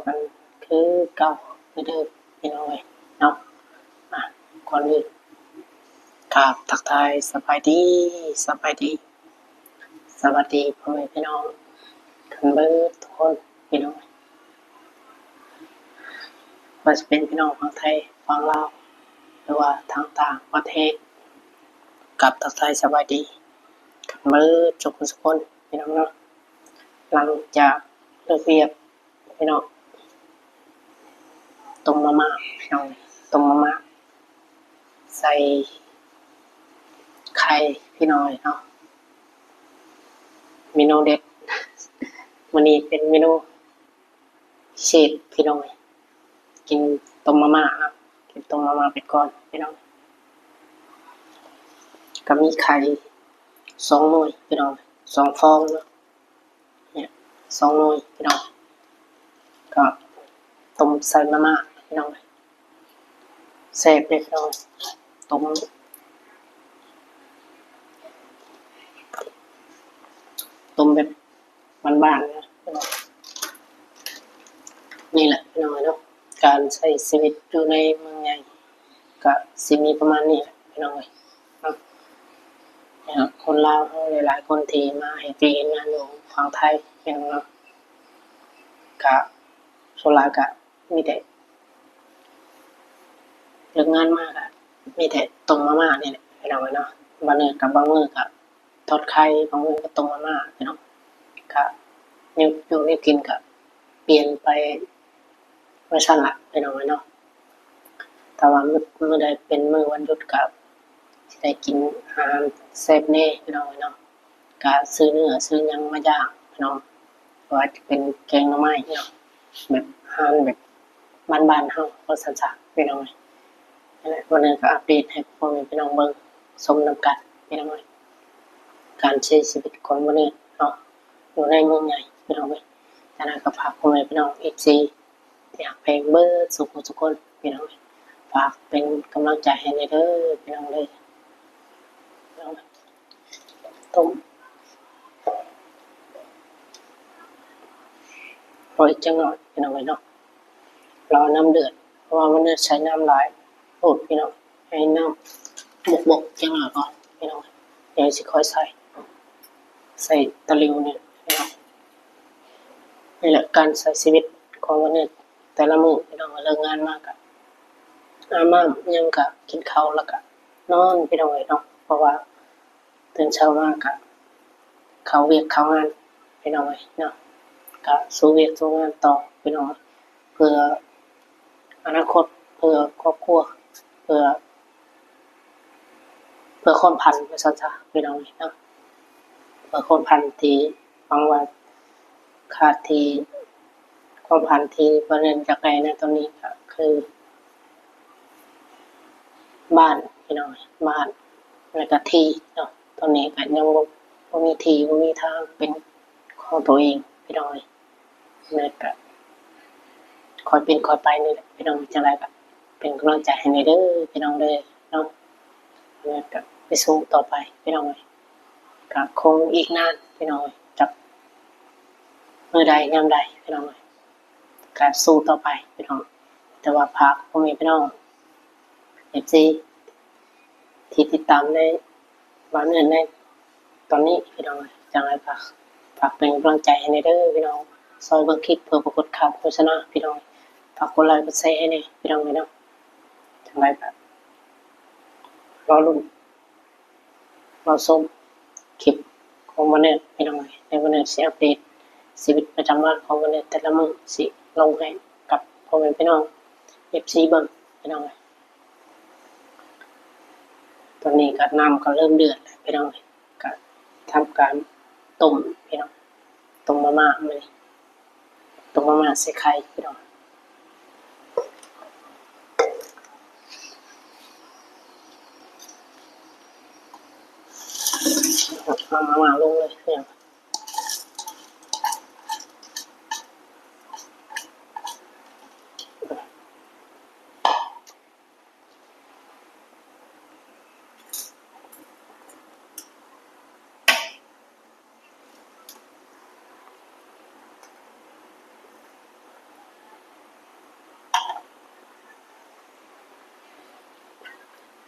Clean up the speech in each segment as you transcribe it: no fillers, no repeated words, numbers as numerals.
กันคือเก่าคือเดิมพี่น้องเลยเนาะก่อนอื่นครับทักทายสบายดีสบายดีสวัสดีพ่อแม่พี่น้องกันเบิดทุกคนพี่น้องว่าจะเป็นพี่น้องฝั่งไทยฝั่งลาวหรือว่าทางต่างประเทศกับทักทายสบายดีกันเบิดทุกคนพี่น้องเนาะหลังจากเลิกเรียนพี่น้องต้มมาม่าพี่น้องต้มมาม่าใส่ไข่พี่น้อยเนาะเมนูเด็ดวันนี้เป็นเมนูเชฟพี่น้อยกินต้มมาม่านะกินต้มมาม่าไปก่อนพี่น้องก็มีไข่2 หน่วยพี่น้อง2 ฟองเนาะเนี่ย2 หน่วยพี่น้องก็ต้มใส่มาม่าพี่น้องแซ่บเลยพี่น้องต้มแบบบ้านๆนะพี่น้องนี่แหละพี่น้องเนาะการใช้ชีวิตอยู่ในเมืองใหญ่ก็สิมีประมาณนี้แหละพี่น้องนะครับคนลาวหลายๆคนที่มาเฮ็ดเวียกเฮ็ดงานอยู่ฝั่งไทยพี่น้องเนาะก็ส่วนหลายก็มีแต่เลิกงานมาก็มีแต่ต้มมาม่านี่แหละพี่น้องเนาะบางมื้อก็ทอดไข่บางมื้อก็ต้มมาม่าพี่น้องก็อยู่กินก็เปลี่ยนไปเวอร์ชันละพี่น้องเนาะแต่ว่ามื้อใดเป็นมื้อวันหยุดก็สิได้กินอาหารแซ่บแน่พี่น้องเนาะก็ซื้อเนื้อซื้อหยังมาย่างพี่น้องว่าจะเป็นแกงหน่อไม้เนาะแบบอาหารแบบบ้านๆเฮาว่าซั่นซะพี่น้องนั่นแหละวันนี้ก็อัปเดตให้พ่อแม่พี่น้องเบิ่งชมนำกันพี่น้องการใช้ชีวิตของมื้อนี้เนาะอยู่ในเมืองใหญ่พี่น้องจากนั้นก็ฝากพ่อแม่พี่น้อง FC ที่ฮักแพงเบิดทุกคนพี่น้องฝากเป็นกำลังใจให้เด้อพี่น้องเลยต้มปล่อยจังหน่อยพี่น้องเนาะรอน้ำเดือดเพราะว่ามันจะใช้น้ำหลายโอดพี่น้องให้น้ำบกจังหน่อยก่อนพี่น้องเดี๋ยวสิค่อยใส่ตะลิวเนี่ยพี่น้องนี่แหละการใช้ชีวิตของวันนี้แต่ละมื้อพี่น้องเลิกงานมากอะอาบน้ำยังก็กินข้าวแล้วก็นอนพี่น้องเนาะเพราะว่าตื่นเช้ามากก็เข้าเวียกเข้างานพี่น้องเนาะก็สู้เวียกสู้งานต่อพี่น้องเพื่ออนาคตเพื่อครอบครัวเพื่อคนพันธุ์ว่าซั่นซะพี่น้องเนาะเพื่อคนพันธุ์ที่หวังว่าขาดที่ความพันธุ์ที่บ่ได้จากไหนนะตอนนี้ก็คือบ้านพี่น้องบ้านแล้วก็ที่เนาะตอนนี้ก็ยังบ่มีที่บ่มีทางเป็นของตัวเองพี่น้องแล้วก็ค่อยเป็นค่อยไปนี่แหละพี่น้องจังได๋ก็เป็นกำลังใจให้เด้อพี่น้องเด้อเนาะแล้วก็ไปสู้ต่อไปพี่น้องก็คงอีกนานพี่น้องจักมื้อใดยามใดพี่น้องก็สู้ต่อไปพี่น้องแต่ว่าฝากพ่อแม่พี่น้อง FC ที่ติดตามในวันอื่นในตอนนี้พี่น้องจังไดก็ฝากเป็นกำลังใจให้เด้อพี่น้องซอยเบิ่งคลิปเพื่อปรากฏข่าวโฆษณาพี่น้องฝากกดไลค์กดแชร์ให้แน่พี่น้องเนาะจังไดก็รอลุ้นรอชมคลิปของวันนี้พี่น้องในวันนี้สิอัปเดตชีวิตประจำวันของวันนี้แต่ละมื้อสิลงให้กับพ่อแม่พี่น้อง FC เบิ่งพี่น้องตอนนี้ก็น้ำก็เริ่มเดือดแล้วพี่น้องก็ทำการต้มพี่น้องต้มมาม่าเลยต้มมาม่าใส่ไข่พี่น้องเอามาม่าลงเลยพี่น้อง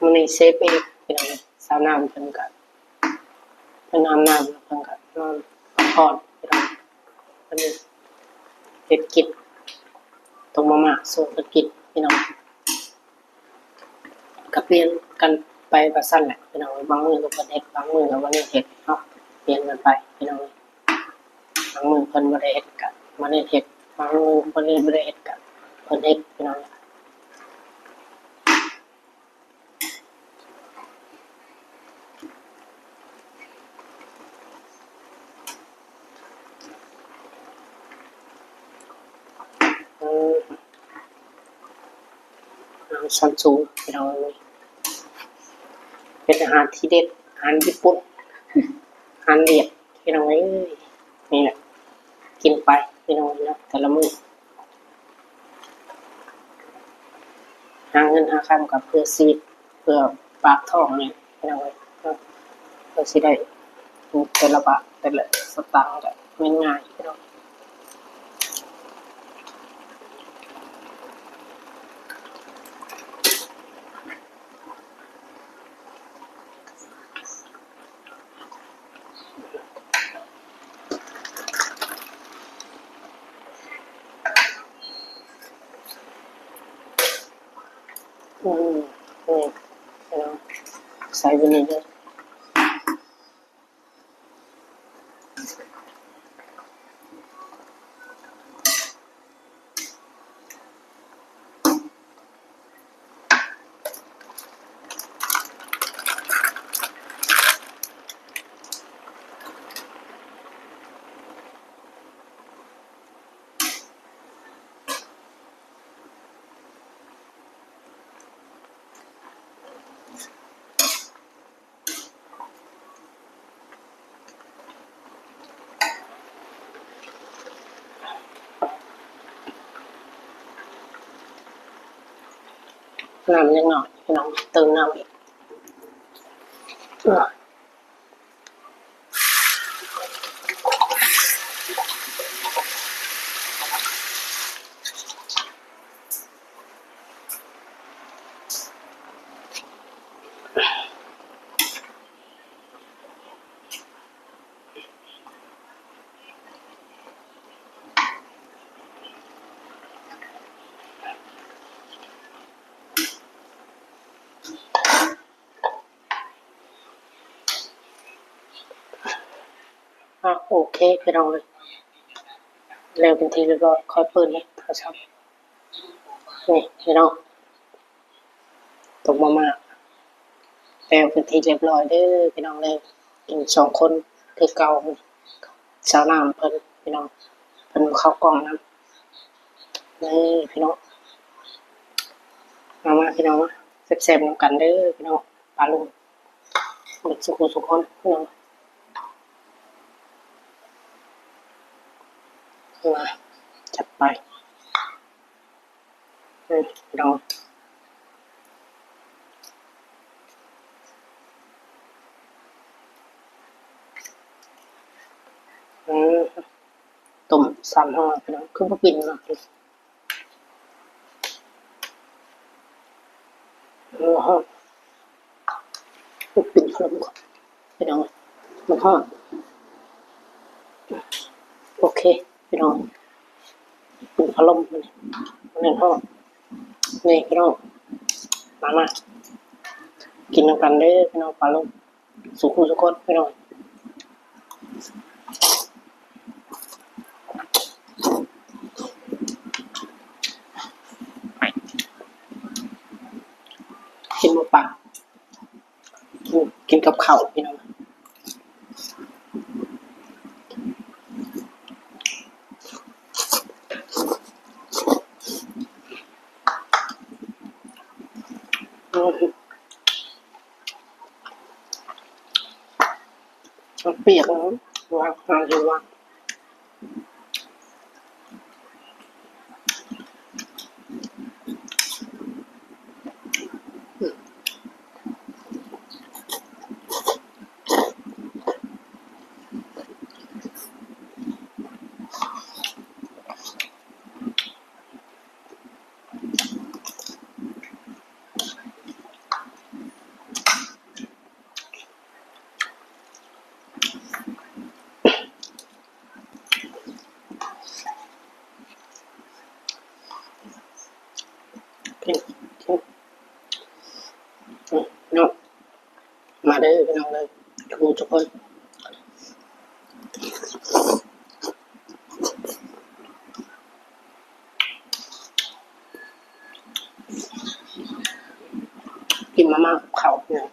มันนี่เซฟเองพี่น้องสาวน้ำเพิ่นก็เพิ่นน้ำเพิ่นก็นอนพักผ่อนพี่น้องเพิ่นเฮ็ดกินตรงมาส่งเพิ่นกินพี่น้องก็เปลี่ยนกันไปว่าซั่นแหละพี่น้องบางมื้อก็เพิ่นเฮ็ดบางมื้อก็บ่ได้เฮ็ดเนาะเปลี่ยนกันไปพี่น้องบางมื้อเพิ่นบ่ได้เฮ็ดก็บ่ได้เฮ็ดบางมื้อเพิ่นบ่ได้เฮ็ดก็เพิ่นเฮ็ดพี่น้องชั้นสูงพี่น้องเป็นอาหารที่เด็ดอาหารญี่ปุ่นอาหารเวียดพี่น้องนี่แหละกินไปพี่น้องนะแต่ละมื้อหาเงินหาคำกับเพื่อซีดเพื่อปากท้องนี่พี่น้องเพื่อสิได้แต่ละบาทแต่ละสตางค์ก็ง่ายๆพี่น้องนี่พี่น้องใส่ไปนี่เลยน้ำยังหน่อยพี่น้องเติมน้ำอีกโอเคพี่น้องแล้วเป็นทีเรียบร้อยค่อยเปิดเลยโทรศัพท์นี่พี่น้องตกมาแล้วเป็นทีเรียบร้อยเด้อพี่น้องเลยกิน2คนคือเก่าสาวน้ำเพิ่นพี่น้องเพิ่นเข้ากล่องน้ำนี่พี่น้องมาพี่น้องแซ่บๆนำกันเด้อพี่น้องปลาลุงหมดสุขคนพี่น้องมาจัดไปพี่น้องต้ม3ห่อพี่น้องคือบ่ปิ่นเนาะห่อบ่ปิ่นขนมก่อนพี่น้องมันห่อโอเคพี่น้องปิ่นพัดลมมันห่อนี่พี่น้องมากินนำกันเด้อพี่น้องปลาลุงสุขคนพี่น้องกินหมูป่ากินกับข้าวพี่น้องเปียกนะวางอยู่วาง กินกินเนาะมาเด้อพี่น้องเลยทุกคนกินมาม่ากับเขาเนี่ย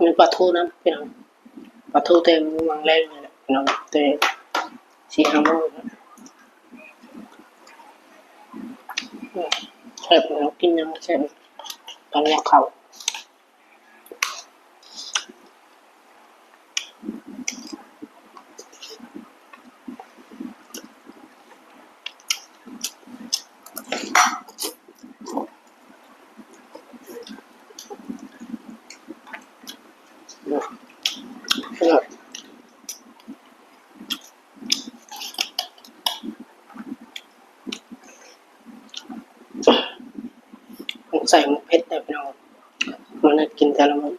มีปลาทูนะพี่น้องปลาทูเต็มวางแรงเลยพี่น้องเต็ม4-5 โมงแซ่บพี่น้องกินยังแซ่บตอนแรกเขาพี่น้องใส่เผ็ดแต่พี่น้องมันกินแต่ละมื้อ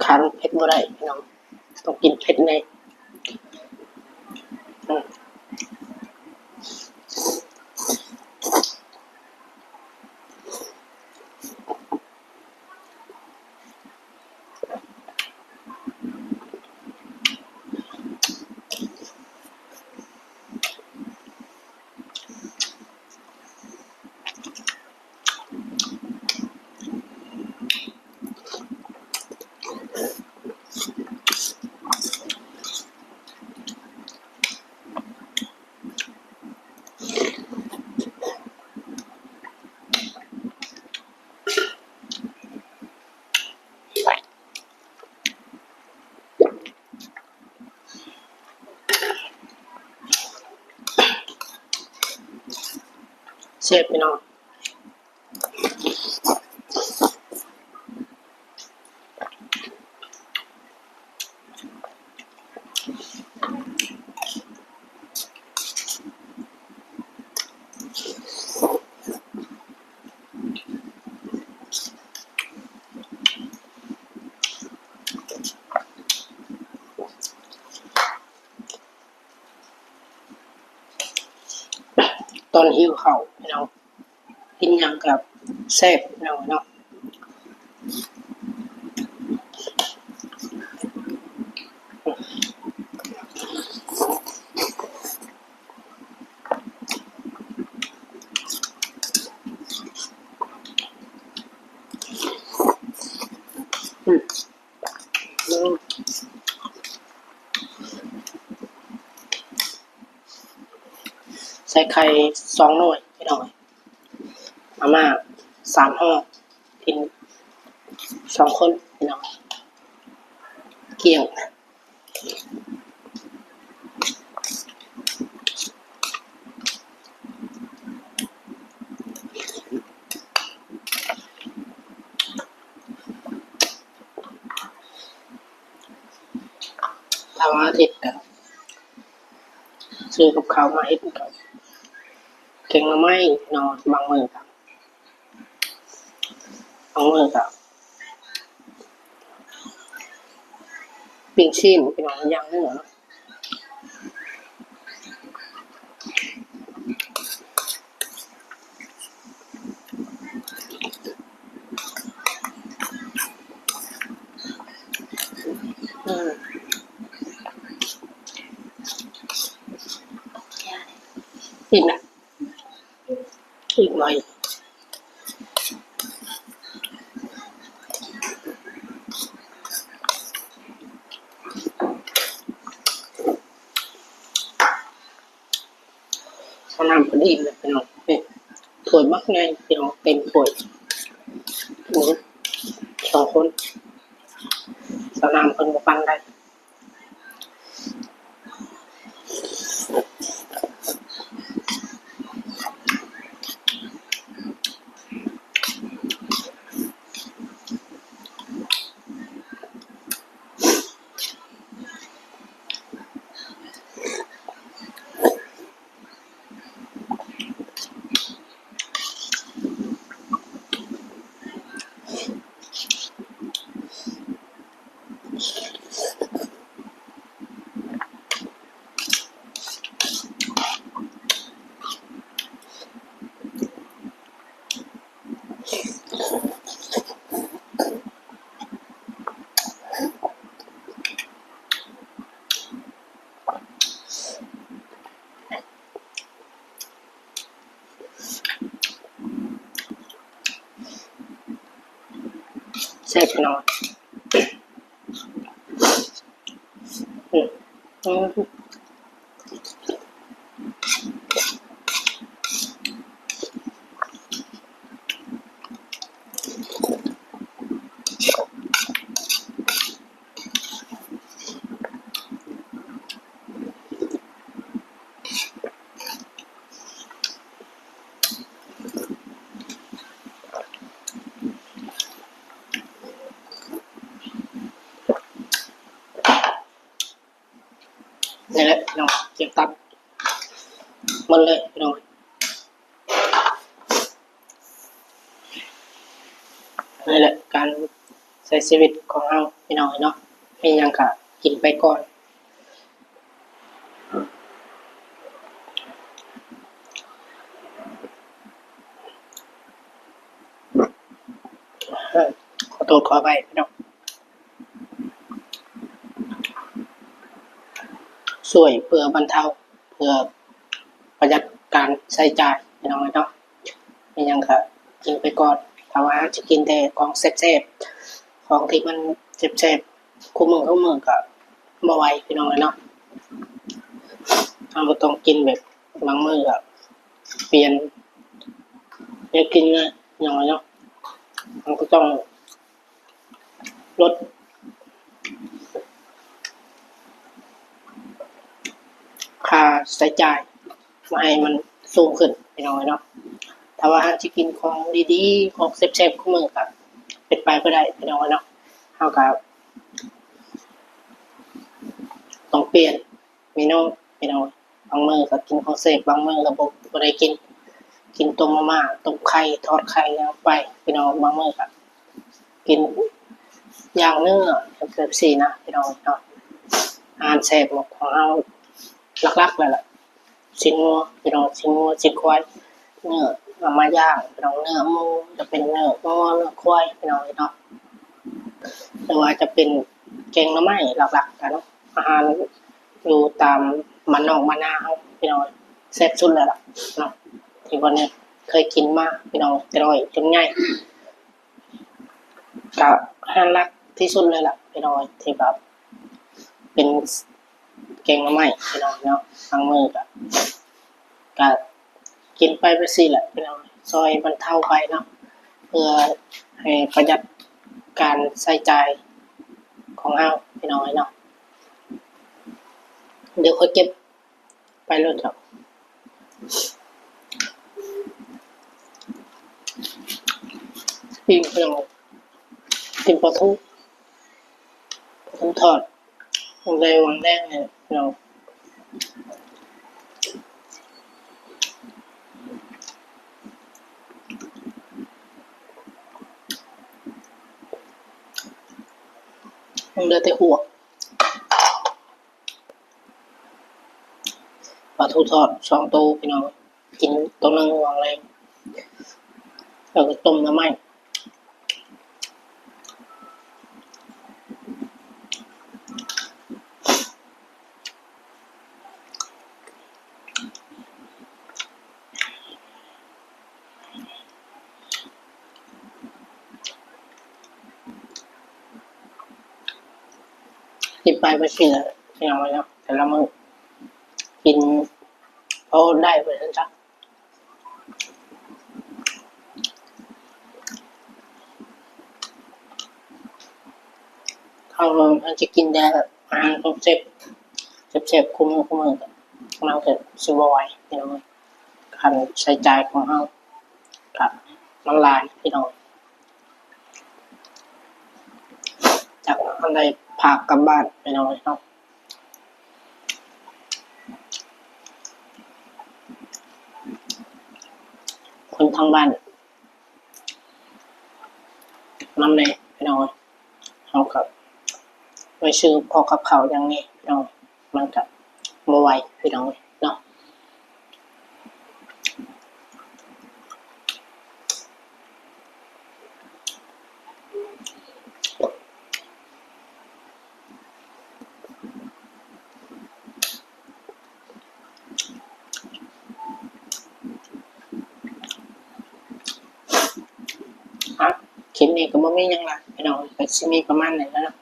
ขาดเผ็ดบ่ได้พี่น้องต้องกินเผ็ดในเชฟพี่น้องตอนหิวข้าวพี่น้องกินหยังกับแซ่บพี่น้องเนาะอืมใส่ไข่2 หน่วยพี่น้องมาม่า3 ห่อกิน2 คนพี่น้องเกลี้ยงถ้าวันอาทิตย์ก็ซื้อกับข้าวมาเฮ็ดกับแกงหน่อไม้นอนบางมื้อก็ปิ้งชีนพี่น้องย่างเนื้อเนาะอีกนะอีกหน่อยเอาน้ำพอดีเลยพี่น้องนี่ถ้วยบักไงพี่น้องเต็มถ้วยหมู2 คนเอาน้ำเพิ่นบ่ปั่นได้ ซ่บหน่อยอืมอืมนี่แหละพี่น้องเก็บตับหมดเลยพี่น้องนี่แหละการใช้ชีวิตของเราพี่น้องเนาะมีหยังก็กินไปก่อนขอโทษขอไปพี่น้องช่วยเพื่อบรรเทาเพื่อประหยัดการใช้จ่ายพี่น้องเนาะมีหยังก็กินไปก่อนถ้าว่าจะกินแต่ของแซ่บๆของที่มันแซ่บๆคู่มือก็บ่ไหวพี่น้องเนาะเราบ่ต้องกินแบบบางมื้อก็เปลี่ยนกินนะพี่น้องเนาะมันก็ต้องลดค่าใช้จ่ายไม่ให้มันสูงขึ้นพี่น้องเนาะถ้าว่าจะกินของดีๆของแซ่บๆคู่มือก็เป็นไปบ่ได้พี่น้องเนาะเฮาก็ต้องเปลี่ยนเมนูพี่น้องบางมื้อก็กินของแซ่บบางมื้อก็บ่ได้กินต้มมาม่าต้มไข่ทอดไข่แล้วไปพี่น้องบางมื้อก็กินย่างเนื้อแบบซี่นะพี่น้องเนาะอาหารแซ่บของเราหลักๆเลยล่ะชิ้นงัวพี่น้องชิ้นงัวชิ้นควายเนื้อเอามาย่างพี่น้องเนื้อหมูจะเป็นเนื้องัวเนื้อควายพี่น้องเนาะหรือว่าจะเป็นแกงหน่อไม้หลักๆกันเนาะอาหารอยู่ตามมันนอกมะนาวพี่น้องแซ่บสุดเลยล่ะเนาะที่วันนี้เคยกินมาพี่น้องแต่น้อยจนใหญ่ก็อาหารหลักที่สุดเลยล่ะพี่น้องที่แบบเป็นแกงหน่อไม้พี่น้องเนาะบางมื้อก็กินไปซี่แหละพี่น้องซอยบรรเทาไปเนาะเพื่อให้ประหยัดการใช้จ่ายของเราพี่น้องเนาะเดี๋ยวค่อยเก็บไปเลยครับปิ้งพี่น้องกินปลาทูทอดวังแดงเนี่ยพี่น้องมันเหลือแต่หัวปลาทูทอด2ตัวพี่น้องกินตัวนึงวางแรงแล้วก็ต้มน้ำมันกินไปซี่แหละพี่น้องเนาะแต่ละมื้อกินพอได้ไปแล้วจ้ะเขาจะกินแต่อาหารของเจ็บคุ้มก็มันก็สิบ่ไหวพี่น้องการใช้จ่ายของเราก็มันหลายพี่น้องจากอันใดพากลับบ้านพี่น้องเนาะคนทางบ้านนำเลยพี่น้องเขาก็ไว้ซื้อพอกับข้าวอย่างนี้พี่น้องมันก็บ่ไหวพี่น้องเนาะคลิป นี้ก็บ่มีหยังล่ะพี่น้องก็สิมีประมาณนี้แล้วเนาะ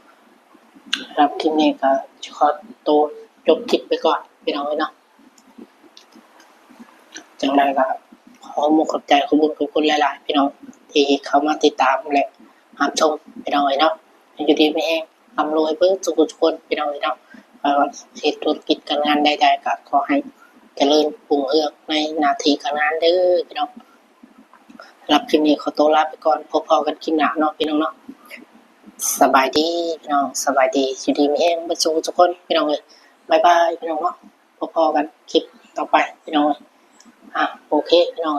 สำหรับคลิปนี้ก็ขอตัวจบคลิปไปก่อนพี่น้องเนาะจังไดก็ขอขอบใจขอบคุณหลายๆพี่น้องที่เข้ามาติดตามและรับชมพี่น้องเนาะอยู่ดีไม่แห้งร่ำรวยเพิ่มสุขทุกคนพี่น้องเนาะว่าเหตุธุรกิจการงานใดๆก็ขอให้เจริญรุ่งเรืองในหน้าที่การงานเด้อพี่น้องรับคลิปนี้ขอตัวลาไปก่อนพบกันคลิปหน้าเนาะพี่น้องเนาะสบายดีพี่น้องสบายดีอยู่ดีไม่แห้งเพิ่มสุขทุกคนพี่น้องบ๊ายบายพี่น้องเนาะพบกันคลิปต่อไปพี่น้องโอเคพี่น้อง